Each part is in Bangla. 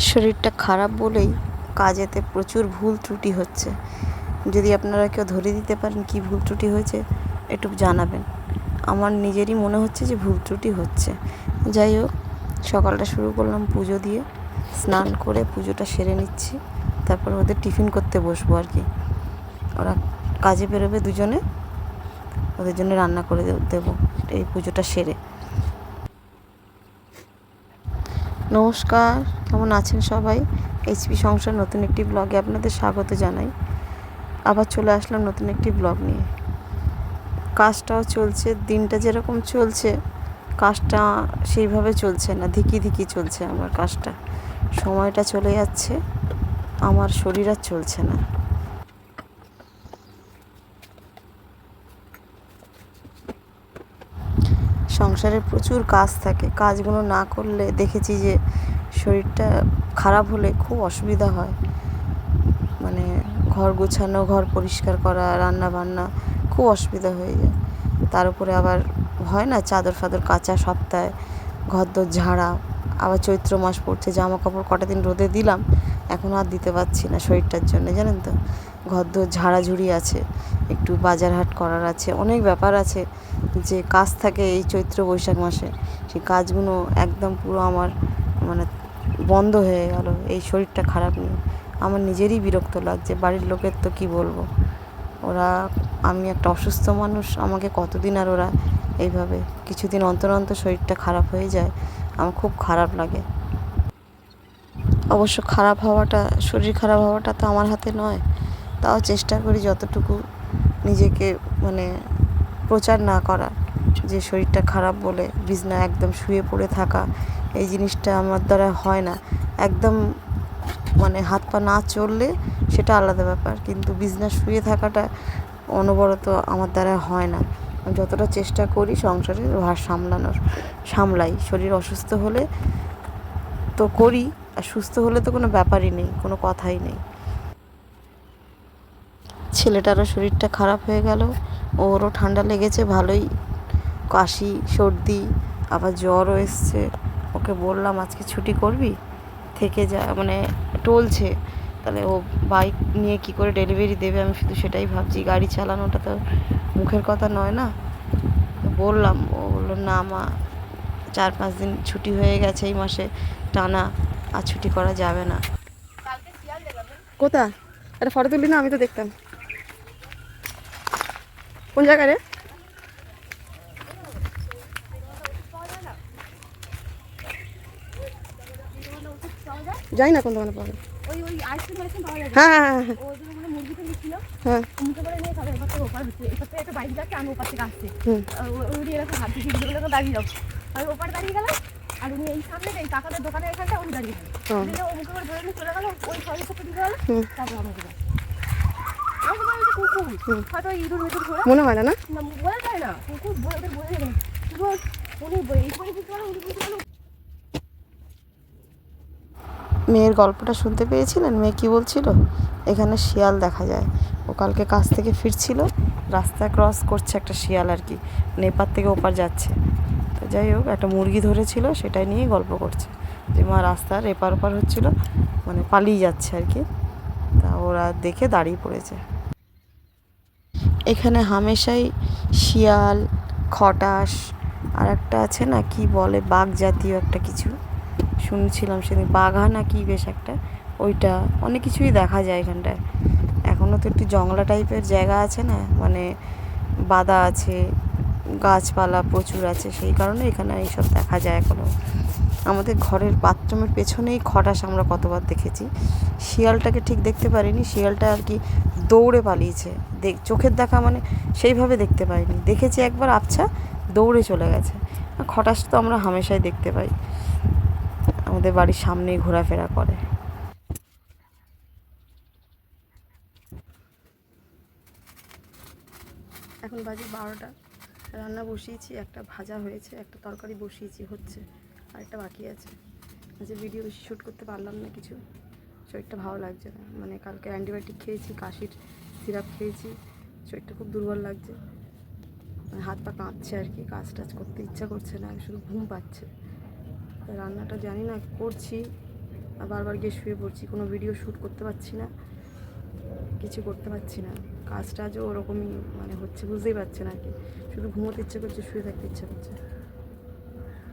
শরীরটা খারাপ বলেই কাজেতে প্রচুর ভুল ত্রুটি হচ্ছে। যদি আপনারা কেউ ধরে দিতে পারেন কী ভুল ত্রুটি হয়েছে একটু জানাবেন। আমার নিজেরই মনে হচ্ছে যে ভুল ত্রুটি হচ্ছে। যাই হোক, সকালটা শুরু করলাম পুজো দিয়ে, স্নান করে পুজোটা সেরে নিচ্ছি। তারপর ওদের টিফিন করতে বসবো আর কি। ওরা কাজে বেরোবে দুজনে, ওদের জন্য রান্না করে দেবো এই পুজোটা সেরে। নমস্কার, কেমন আছেন সবাই? এইচপি সংসার নতুন একটি ব্লগে আপনাদের স্বাগত জানাই। আবার চলে আসলাম নতুন একটি ব্লগ নিয়ে। কাজটাও চলছে, দিনটা যেরকম চলছে কাজটা সেইভাবে চলছে না, ধিকি ধিকি চলছে আমার কাজটা। সময়টা চলে যাচ্ছে, আমার শরীর আর চলছে না। সংসারে প্রচুর কাজ থাকে, কাজগুলো না করলে দেখেছি যে শরীরটা খারাপ হলে খুব অসুবিধা হয়। মানে ঘর গোছানো, ঘর পরিষ্কার করা, রান্না বান্না খুব অসুবিধা হয়ে যায়। তার উপরে আবার হয় না চাদর ফাদর কাচা, সপ্তাহে ঘরদোর ঝাড়া, আবার চৈত্র মাস পড়ছে, জামা কাপড় কটা দিন রোদে দিলাম, এখন আর দিতে পারছি না শরীরটার জন্য, জানেন তো। ঘরদোর ঝাড়াঝুড়ি আছে, একটু বাজার হাট করার আছে, অনেক ব্যাপার আছে যে কাজ থাকে এই চৈত্র বৈশাখ মাসে। সেই কাজগুলো একদম পুরো আমার মানে বন্ধ হয়ে গেল এই শরীরটা খারাপ নিয়ে। আমার নিজেরই বিরক্ত লাগছে, বাড়ির লোকের তো কী বলবো। ওরা, আমি একটা অসুস্থ মানুষ, আমাকে কতদিন আর ওরা এইভাবে, কিছুদিন অন্তর অন্তর শরীরটা খারাপ হয়ে যায়, আমার খুব খারাপ লাগে। অবশ্য খারাপ হওয়াটা, শরীর খারাপ হওয়াটা তো আমার হাতে নয়, তাও চেষ্টা করি যতটুকু নিজেকে মানে প্রচার না করার, যে শরীরটা খারাপ বলে বিছনা একদম শুয়ে পড়ে থাকা, এই জিনিসটা আমার দ্বারা হয় না। একদম মানে হাত পা না চললে সেটা আলাদা ব্যাপার, কিন্তু বিছনা শুয়ে থাকাটা অনবরত আমার দ্বারা হয় না। আমি যতটা চেষ্টা করি সংসারের ভার সামলাই। শরীর অসুস্থ হলে তো করি, আর সুস্থ হলে তো কোনো ব্যাপারই নেই, কোনো কথাই নেই। ছেলেটারও শরীরটা খারাপ হয়ে গেল, ওরও ঠান্ডা লেগেছে ভালোই, কাশি সর্দি, আবার জ্বরও এসছে। ওকে বললাম আজকে ছুটি করবি, থেকে যা, মানে টলছে। তাহলে ও বাইক নিয়ে কী করে ডেলিভারি দেবে, আমি শুধু সেটাই ভাবছি। গাড়ি চালানোটা তো মুখের কথা নয় না। বললাম, ও বললো না মা, 4-5 দিন ছুটি হয়ে গেছে এই মাসে টানা, আর ছুটি করা যাবে না। কোথায় একটা ফটো তুললি না, আমি তো দেখতাম। কোন জায়গায় রে? যাই না কোন দোকানে পাবে। হ্যাঁ হ্যাঁ হ্যাঁ হ্যাঁ হ্যাঁ। আর উনি এই সামনে এই কাকাদের দোকানে এখানটা উনি দাঁড়িয়ে দিলে, ও মুখে করে ধরে নিয়ে চলে গেল, ওই সরি সব দিয়ে গেল। তারপর আমাকে হয়তো ইঁদুর মিদুর ঘোরা মনে হয় না, না বলা যায় না, কুকুর ওদের বোঝা যাবে না। উনি এই করে বুঝতে পারো, উনি বুঝতে পারো। মেয়ের গল্পটা শুনতে পেয়েছিলেন? মেয়ে কী বলছিল? এখানে শিয়াল দেখা যায়। ও কালকে কাজ থেকে ফিরছিল, রাস্তা ক্রস করছে একটা শিয়াল আর কি, এপার থেকে ওপার যাচ্ছে। তো যাই হোক, একটা মুরগি ধরেছিল, সেটাই নিয়েই গল্প করছে যে মা রাস্তার এপার ওপার হচ্ছিল, মানে পালিয়ে যাচ্ছে আর কি। তা ওরা দেখে দাঁড়িয়ে পড়েছে। এখানে হামেশাই শিয়াল, খটাস, আর একটা আছে না কি বলে, বাঘ জাতীয় একটা কিছু শুনছিলাম সেদিন, বাঘা না কি বেশ একটা, ওইটা অনেক কিছুই দেখা যায় এখানটায়। এখনও তো একটু জংলা টাইপের জায়গা আছে না, মানে বাদা আছে, গাছপালা প্রচুর আছে, সেই কারণে এখানে এইসব দেখা যায় এখনও। আমাদের ঘরের বাথরুমের পেছনেই খটাস আমরা কতবার দেখেছি। শিয়ালটাকে ঠিক দেখতে পারিনি, শিয়ালটা আর কি দৌড়ে পালিয়েছে, চোখের দেখা মানে সেইভাবে দেখতে পাইনি, দেখেছি একবার আবছা, দৌড়ে চলে গেছে। খটাস তো আমরা হামেশাই দেখতে পাই, আমাদের বাড়ির সামনেই ঘোরাফেরা করে। এখন বাজে 12টা, রান্না বসিয়েছি, একটা ভাজা হয়েছে, একটা তরকারি বসিয়েছি হচ্ছে, আর একটা বাকি আছে। আজকে ভিডিও বেশি শ্যুট করতে পারলাম না কিছু, শরীরটা ভালো লাগছে না, মানে কালকে অ্যান্টিবায়োটিক খেয়েছি, কাশির সিরাপ খেয়েছি, শরীরটা খুব দুর্বল লাগছে, মানে হাত পা কাঁপছে আর কি, কাজ টাজ করতে ইচ্ছা করছে না, শুধু ঘুম পাচ্ছে। রান্নাটা জানি না করছি, আর বারবার গিয়ে শুয়ে পড়ছি, কোনো ভিডিও শ্যুট করতে পারছি না, কিছু করতে পারছি না। কাজটাজও ওরকমই মানে হচ্ছে, বুঝতেই পারছেন আর কি, শুধু ঘুমোতে ইচ্ছে করছে, শুয়ে থাকতে ইচ্ছে করছে।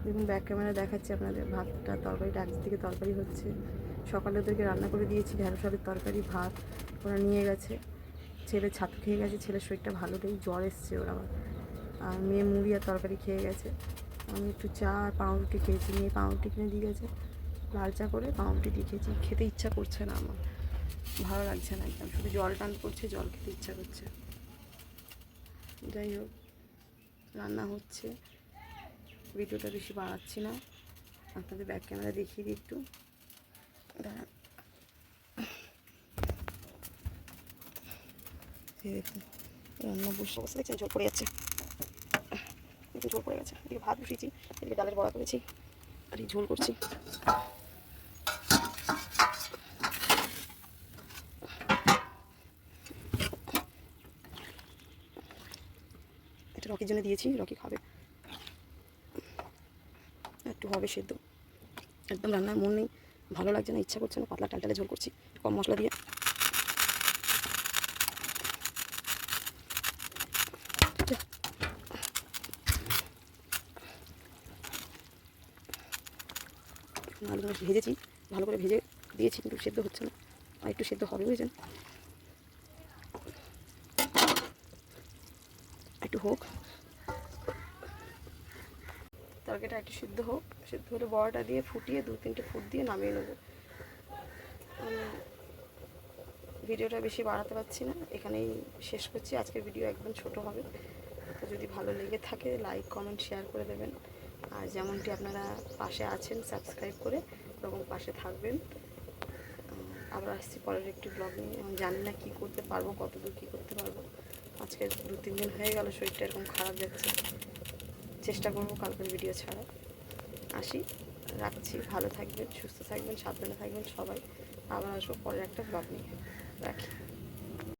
দেখুন ব্যাক ক্যামেরা দেখাচ্ছি আপনাদের, ভাতটা তরকারিটা একদিকে তরকারি হচ্ছে। সকালে ওদেরকে রান্না করে দিয়েছি ঢেঁড়স আলুর তরকারি, ভাত ওরা নিয়ে গেছে। ছেলে ছাতু খেয়ে গেছে, ছেলের শরীরটা ভালো নেই, জ্বর এসছে ওর আবার। আর মেয়ে মুড়ি আর তরকারি খেয়ে গেছে। আমি একটু চা আর পাউরুটি খেয়েছি, মেয়ে পাউরুটি কিনে দিয়ে গেছে, লাল চা করে পাউরুটি দিয়ে খেয়েছি। খেতে ইচ্ছা করছে না আমার, ভালো লাগছে না একদম, শুধু জল টান করছে, জল খেতে ইচ্ছা করছে। যাই হোক, রান্না হচ্ছে, ভিডিওটা বেশি বাড়াচ্ছি না, আপনাদের ব্যাক ক্যামেরা দেখিয়ে দিই একটু। দাঁড়ান, দেখুন রান্না বসে অবস্থা দেখছেন, ঝোল পড়ে যাচ্ছে, একটু ঝোল পড়ে গেছে। এদিকে ভাত বসিয়েছি, এদিকে ডালের বড়া করেছি, আর এই ঝোল করছি। এটা রকির জন্য দিয়েছি, রকি খাবে, একটু হবে সেদ্ধ। একদম রান্নার মন নেই, ভালো লাগছে না, ইচ্ছা করছে না, পাতলা টালটালে ঝোল করছি কম মশলা দিয়ে। আলুগুলো ভেজেছি, ভালো করে ভেজে দিয়েছি, কিন্তু সেদ্ধ হচ্ছে না, আর একটু সেদ্ধ হবে, বুঝেছেন, একটু হোক তরকারিটা, একটু সিদ্ধ হোক, সিদ্ধ হলে বড়াটা দিয়ে ফুটিয়ে 2-3টে ফুট দিয়ে নামিয়ে নেবো। ভিডিওটা বেশি বাড়াতে পারছি না, এখানেই শেষ করছি। আজকের ভিডিও একদম ছোট হবে, তো যদি ভালো লেগে থাকে লাইক কমেন্ট শেয়ার করে দেবেন, আর যেমনটি আপনারা পাশে আছেন সাবস্ক্রাইব করে এবং পাশে থাকবেন। আবার আসছি পরের একটি ব্লগ নিয়ে। এখন জানি না কী করতে পারবো, কতদূর কী করতে পারবো। আজকে 2-3 দিন হয়ে গেল শরীরটা এরকম খারাপ যাচ্ছে, চেষ্টা করবো কালকের ভিডিও ছাড়া। আসি, রাখছি, ভালো থাকবেন, সুস্থ থাকবেন, সাবধানে থাকবেন সবাই। আবার আসবো পরের একটা ব্লগ নিয়ে, রাখি।